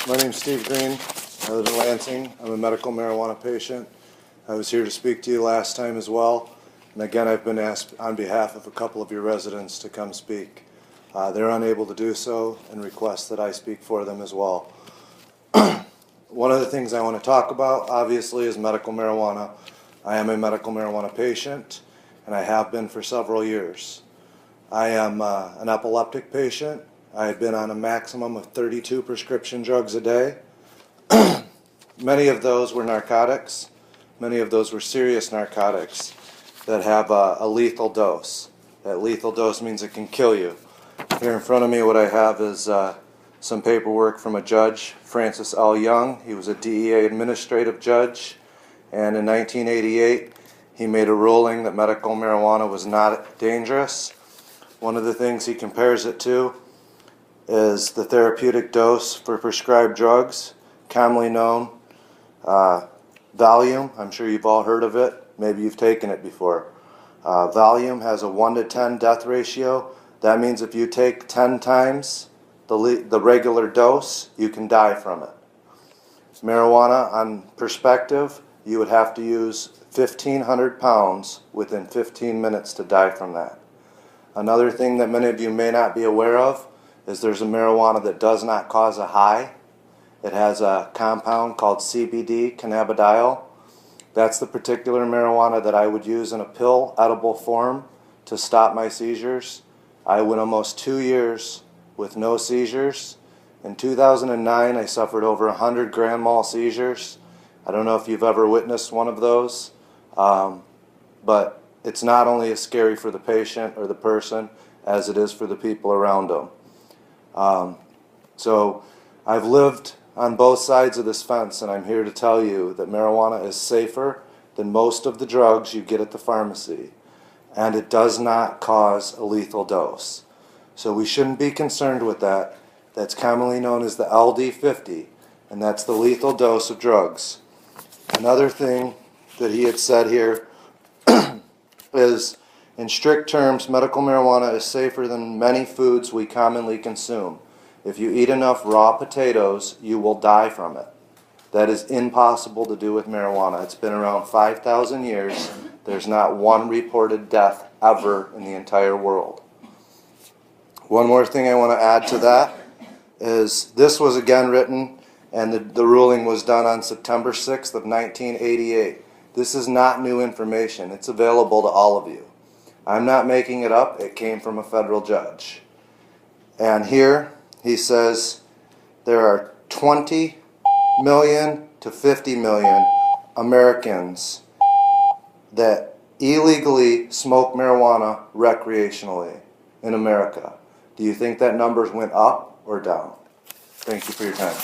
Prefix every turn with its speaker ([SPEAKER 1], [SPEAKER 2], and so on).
[SPEAKER 1] My name's Steve Green. I live in Lansing. I'm a medical marijuana patient. I was here to speak to you last time as well. And again, I've been asked on behalf of a couple of your residents to come speak. They're unable to do so and request that I speak for them as well. One of the things I want to talk about, obviously, is medical marijuana. I am a medical marijuana patient, and I have been for several years. I am an epileptic patient. I have been on a maximum of 32 prescription drugs a day. Many of those were narcotics. Many of those were serious narcotics that have a lethal dose. That lethal dose means it can kill you. Here in front of me, what I have is some paperwork from a judge, Francis L. Young. He was a DEA administrative judge, and in 1988, he made a ruling that medical marijuana was not dangerous. One of the things he compares it to is the therapeutic dose for prescribed drugs, commonly known Valium. I'm sure you've all heard of it. Maybe you've taken it before. Valium has a 1 to 10 death ratio. That means if you take 10 times the regular dose, you can die from it. Marijuana, on perspective, you would have to use 1,500 pounds within 15 minutes to die from that. Another thing that many of you may not be aware of is there's a marijuana that does not cause a high. It has a compound called CBD, cannabidiol. That's the particular marijuana that I would use in a pill, edible form to stop my seizures. I went almost 2 years with no seizures. In 2009, I suffered over 100 grand mal seizures. I don't know if you've ever witnessed one of those, but it's not only as scary for the patient or the person as it is for the people around them. So I've lived on both sides of this fence, and I'm here to tell you that marijuana is safer than most of the drugs you get at the pharmacy, and it does not cause a lethal dose. So we shouldn't be concerned with that. That's commonly known as the LD50, and that's the lethal dose of drugs. Another thing that he had said here is, in strict terms, medical marijuana is safer than many foods we commonly consume. If you eat enough raw potatoes, you will die from it. That is impossible to do with marijuana. It's been around 5,000 years. There's not one reported death ever in the entire world. One more thing I want to add to that is this was again written, and the ruling was done on September 6th of 1988. This is not new information. It's available to all of you. I'm not making it up. It came from a federal judge. And here he says there are 20 million to 50 million Americans that illegally smoke marijuana recreationally in America. Do you think that numbers went up or down? Thank you for your time.